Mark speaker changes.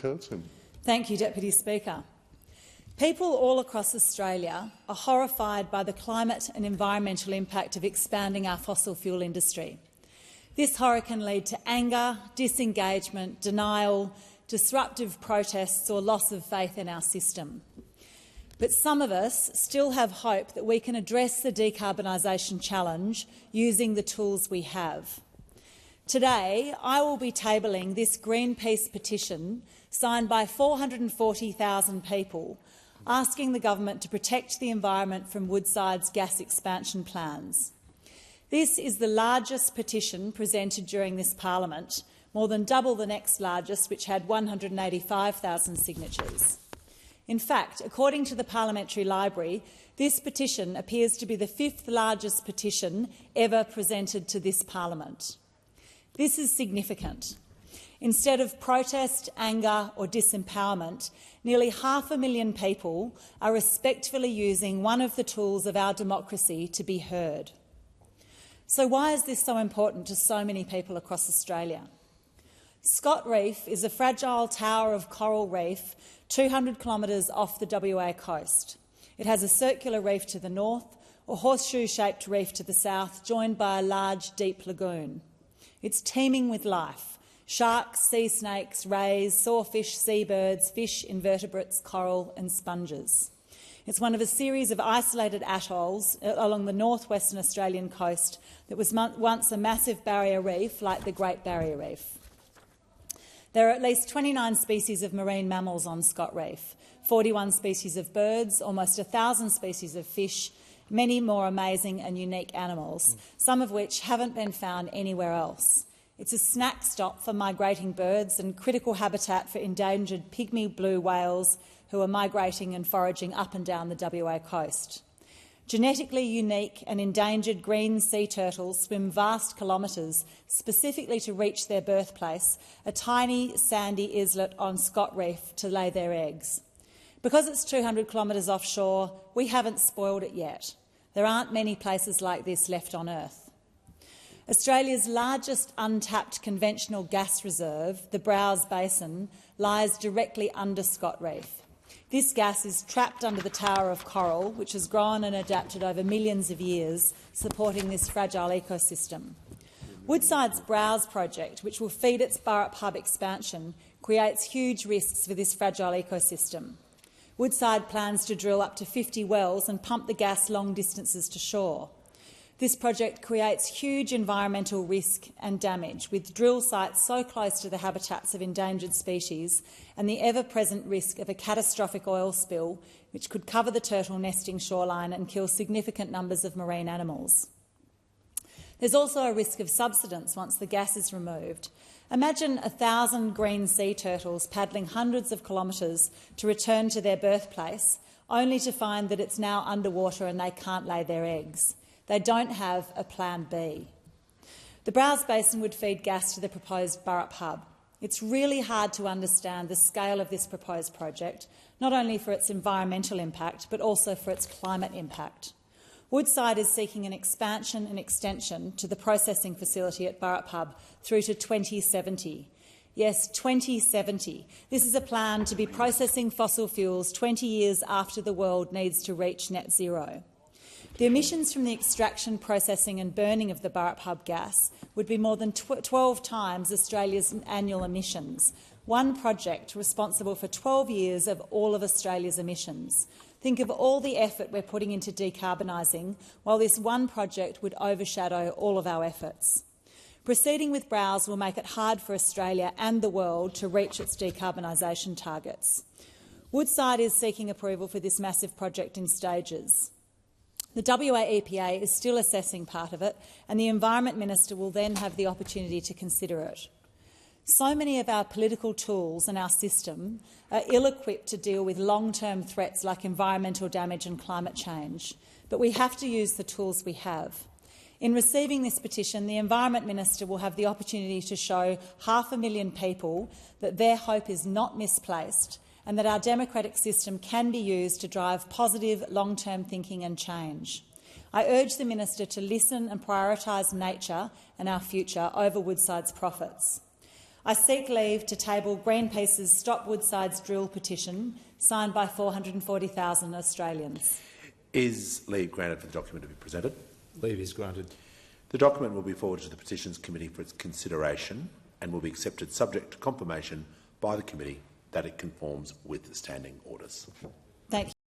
Speaker 1: Curtin.
Speaker 2: Thank you, Deputy Speaker. People all across Australia are horrified by the climate and environmental impact of expanding our fossil fuel industry. This horror can lead to anger, disengagement, denial, disruptive protests or loss of faith in our system. But some of us still have hope that we can address the decarbonisation challenge using the tools we have. Today, I will be tabling this Greenpeace petition signed by 440,000 people, asking the government to protect the environment from Woodside's gas expansion plans. This is the largest petition presented during this parliament, more than double the next largest, which had 185,000 signatures. In fact, according to the Parliamentary Library, this petition appears to be the 5th largest petition ever presented to this parliament. This is significant. Instead of protest, anger or disempowerment, nearly 500,000 people are respectfully using one of the tools of our democracy to be heard. So why is this so important to so many people across Australia? Scott Reef is a fragile tower of coral reef 200 kilometres off the WA coast. It has a circular reef to the north, a horseshoe-shaped reef to the south, joined by a large, deep lagoon. It's teeming with life: sharks, sea snakes, rays, sawfish, seabirds, fish, invertebrates, coral and sponges. It's one of a series of isolated atolls along the northwestern Australian coast that was once a massive barrier reef like the Great Barrier Reef. There are at least 29 species of marine mammals on Scott Reef, 41 species of birds, almost 1,000 species of fish, many more amazing and unique animals, some of which haven't been found anywhere else. It's a snack stop for migrating birds and critical habitat for endangered pygmy blue whales who are migrating and foraging up and down the WA coast. Genetically unique and endangered green sea turtles swim vast kilometres specifically to reach their birthplace, a tiny sandy islet on Scott Reef, to lay their eggs. Because it's 200 kilometres offshore, we haven't spoiled it yet. There aren't many places like this left on Earth. Australia's largest untapped conventional gas reserve, the Browse Basin, lies directly under Scott Reef. This gas is trapped under the tower of coral, which has grown and adapted over millions of years, supporting this fragile ecosystem. Woodside's Browse project, which will feed its Burrup hub expansion, creates huge risks for this fragile ecosystem. Woodside plans to drill up to 50 wells and pump the gas long distances to shore. This project creates huge environmental risk and damage, with drill sites so close to the habitats of endangered species and the ever-present risk of a catastrophic oil spill which could cover the turtle nesting shoreline and kill significant numbers of marine animals. There's also a risk of subsidence once the gas is removed. Imagine 1,000 green sea turtles paddling hundreds of kilometres to return to their birthplace, only to find that it's now underwater and they can't lay their eggs. They don't have a plan B. The Browse Basin would feed gas to the proposed Burrup hub. It's really hard to understand the scale of this proposed project, not only for its environmental impact, but also for its climate impact. Woodside is seeking an expansion and extension to the processing facility at Burrup hub through to 2070. Yes, 2070. This is a plan to be processing fossil fuels 20 years after the world needs to reach net zero. The emissions from the extraction, processing and burning of the Burrup hub gas would be more than 12 times Australia's annual emissions, one project responsible for 12 years of all of Australia's emissions. Think of all the effort we're putting into decarbonising, while this one project would overshadow all of our efforts. Proceeding with Browse will make it hard for Australia and the world to reach its decarbonisation targets. Woodside is seeking approval for this massive project in stages. The WA EPA is still assessing part of it, and the Environment Minister will then have the opportunity to consider it. So many of our political tools and our system are ill-equipped to deal with long-term threats like environmental damage and climate change, but we have to use the tools we have. In receiving this petition, the Environment Minister will have the opportunity to show 500,000 people that their hope is not misplaced and that our democratic system can be used to drive positive long-term thinking and change. I urge the Minister to listen and prioritise nature and our future over Woodside's profits. I seek leave to table Greenpeace's Stop Woodside's Drill petition, signed by 440,000 Australians.
Speaker 1: Is leave granted for the document to be presented?
Speaker 3: Leave is granted.
Speaker 1: The document will be forwarded to the Petitions Committee for its consideration and will be accepted subject to confirmation by the committee that it conforms with the standing orders.